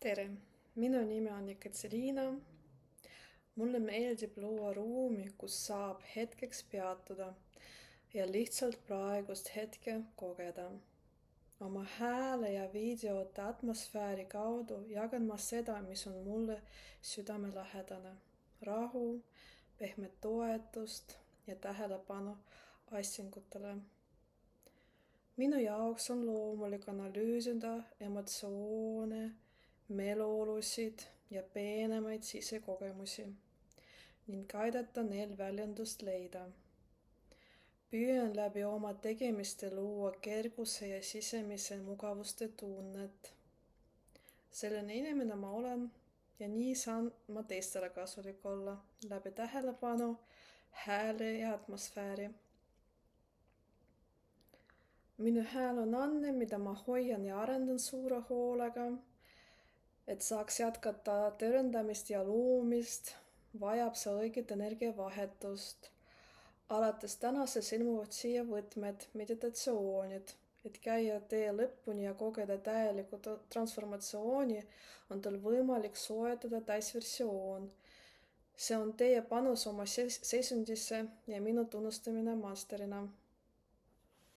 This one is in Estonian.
Tere, minu nimi on Ekaterina. Mulle meeldib luua ruumi, kus saab hetkeks peatuda ja lihtsalt praegust hetke kogeda. Oma hääle ja videote atmosfääri kaudu jagan ma seda, mis on mulle südamelähedane. Rahu, pehmet toetust ja tähelepanu asjangutele. Minu jaoks on loomulik analüüsida emotsioone, meeleolusid ja peenemaid sisekogemusi ning aidata neil väljendust leida. Püüan läbi oma tegemiste luua kerguse ja sisemise mugavuste tunnet. Selline inimene ma olen ja nii saan ma teistele kasulik olla läbi tähelepanu, hääle ja atmosfääri. Minu hääl on anne, mida ma hoian ja arendan suure hoolega, et saaks jätkata tõrendamist ja loomist, vajab see õiget energiavahetust. Alates tänasest ilmuvad siia võtmed, meditatsioonid, et käia tee lõpuni ja kogeda täielikku transformatsiooni, on teil võimalik soetada täisversioon. See on teie panus oma seisundisse ja minu tunnustamine masterina.